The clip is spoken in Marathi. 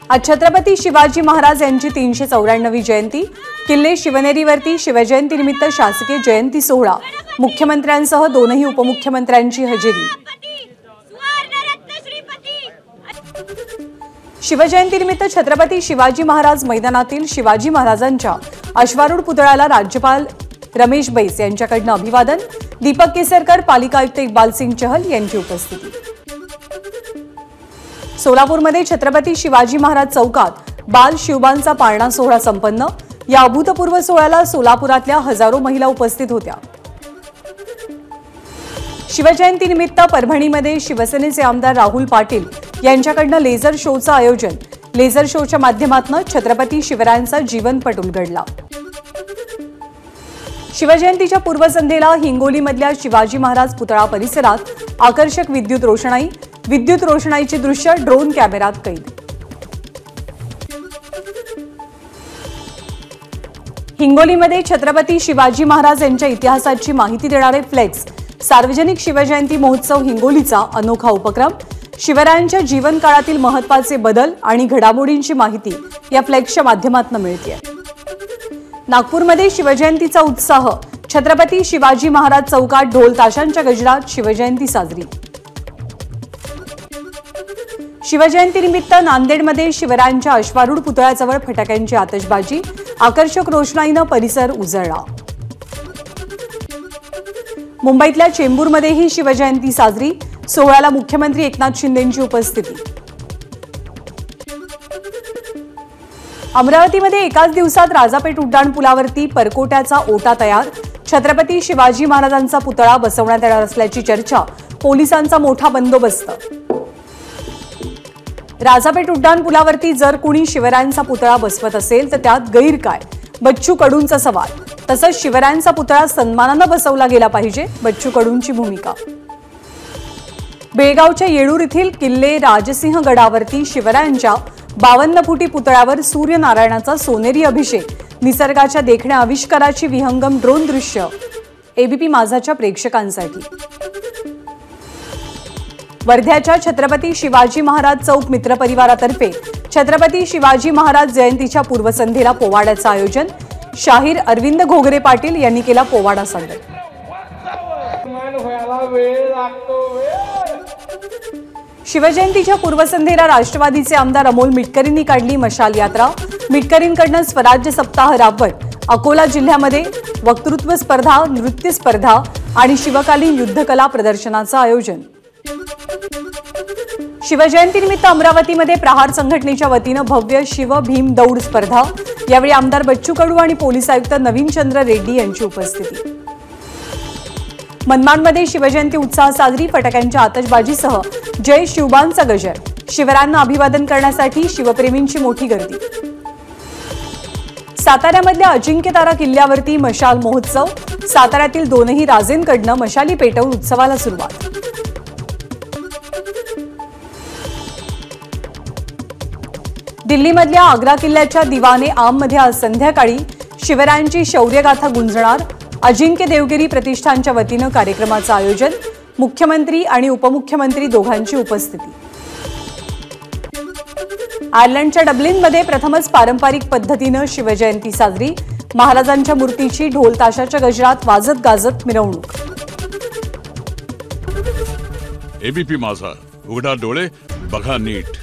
आज छत्रपती शिवाजी महाराज यांची 394वी जयंती। किल्ले शिवनेरीवरती शिवजयंतीनिमित्त शासकीय जयंती सोहळा। मुख्यमंत्र्यांसह दोनही उपमुख्यमंत्र्यांची हजेरी। शिवजयंतीनिमित्त छत्रपती शिवाजी महाराज मैदानातील शिवाजी महाराजांच्या अश्वारूढ पुतळ्याला राज्यपाल रमेश बैस यांच्याकडून अभिवादन। दीपक केसरकर, पालिका आयुक्त इकबाल सिंग चहल यांची उपस्थिती। सोलापूरमध्ये छत्रपती शिवाजी महाराज चौकात बाल शिवबांचा पाळणा सोहळा संपन्न। या अभूतपूर्व सोहळ्याला सोलापुरातल्या हजारो महिला उपस्थित होत्या। शिवजयंतीनिमित्त परभणीमध्ये शिवसेनेचे आमदार राहुल पाटील यांच्याकडून लेझर शोचं आयोजन। लेझर शोच्या माध्यमातून छत्रपती शिवरायांचा जीवनपट उलगडला। शिवजयंतीच्या पूर्वसंध्येला हिंगोलीमधल्या शिवाजी महाराज पुतळा परिसरात आकर्षक विद्युत रोषणाईची दृश्य ड्रोन कॅमेऱ्यात कैद। हिंगोलीमध्ये छत्रपती शिवाजी महाराज यांच्या इतिहासाची माहिती देणारे फ्लेक्स। सार्वजनिक शिवजयंती महोत्सव हिंगोलीचा अनोखा उपक्रम। शिवरायांच्या जीवनकाळातील महत्त्वाचे बदल आणि घडामोडींची माहिती या फ्लेक्सच्या माध्यमातून मिळते। नागपूरमध्ये शिवजयंतीचा उत्साह। छत्रपती शिवाजी महाराज चौकात ढोल ताशांच्या गजरात शिवजयंती साजरी। शिवजयंतीनिमित्त नांदेडमध्ये शिवरायांच्या अश्वारूढ पुतळ्याजवळ फटाक्यांची आतषबाजी। आकर्षक रोषणाईने परिसर उजळला। मुंबईतल्या चेंबूरमध्येही शिवजयंती साजरी। सोहळ्याला मुख्यमंत्री एकनाथ शिंदेंची उपस्थिती। अमरावतीमध्ये एकाच दिवसात राजापेठ उड्डाणपुलावरती परकोट्याचा ओटा तयार। छत्रपती शिवाजी महाराजांचा पुतळा बसवण्यात येणार असल्याची चर्चा। पोलिसांचा मोठा बंदोबस्त। राजापेठ उड्डाणपुलावरती जर कुणी शिवरायांचा पुतळा बसवत असेल तर त्यात गैर काय? बच्चू कडूंचा सवाल। तसंच शिवरायांचा पुतळा सन्मानाने बसवला गेला पाहिजे, बच्चू कडूंची भूमिका। बेळगावच्या येळूर येथील किल्ले राजसिंह गडावरती शिवरायांच्या 52 फुटी पुतळ्यावर सूर्यनारायणाचा सोनेरी अभिषेक। निसर्गाच्या देखण्या आविष्काराची विहंगम ड्रोन दृश्य एबीपी माझाच्या प्रेक्षकांसाठी। वर्ध्याच्या छत्रपती शिवाजी महाराज चौक मित्रपरिवारातर्फे छत्रपती शिवाजी महाराज जयंतीच्या पूर्वसंध्येला पोवाड्याचं आयोजन। शाहीर अरविंद घोगरे पाटील यांनी केला पोवाडा सादर। शिवजयंतीच्या पूर्वसंध्येला राष्ट्रवादीचे आमदार अमोल मिटकरींनी काढली मशाल यात्रा। मिटकरींकडून स्वराज्य सप्ताह राबवत अकोला जिल्ह्यामध्ये वक्तृत्व स्पर्धा, नृत्य स्पर्धा आणि शिवकालीन युद्धकला प्रदर्शनाचं आयोजन। शिवजयंतीनिमित्त अमरावतीमध्ये प्रहार संघटनेच्या वतीनं भव्य शिव भीम दौड स्पर्धा। यावेळी आमदार बच्चू कडू आणि पोलीस आयुक्त नवीनचंद्र रेड्डी यांची उपस्थिती। मनमाडमध्ये शिवजयंती उत्साह साजरी। फटाक्यांच्या आतषबाजीसह जय शिवबांचा गजर। शिवरायांना अभिवादन करण्यासाठी शिवप्रेमींची मोठी गर्दी। साताऱ्यामधल्या अजिंक्यतारा किल्ल्यावरती मशाल महोत्सव। साताऱ्यातील दोनही राजेंकडून मशाली पेटवून उत्सवाला सुरुवात। दिल्लीमधल्या आग्रा किल्ल्याच्या दिवाने आममध्ये आज संध्याकाळी शिवरायांची शौर्यगाथा गुंजणार। अजिंक्य देवगिरी प्रतिष्ठानच्या वतीनं कार्यक्रमाचं आयोजन। मुख्यमंत्री आणि उपमुख्यमंत्री दोघांची उपस्थिती। आयर्लंडच्या डब्लिनमध्ये प्रथमच पारंपरिक पद्धतीनं शिवजयंती साजरी। महाराजांच्या मूर्तीची ढोल ताशाच्या गजरात वाजत गाजत मिरवणूक। एबीपी माझा, उघडा डोळे बघा नीट।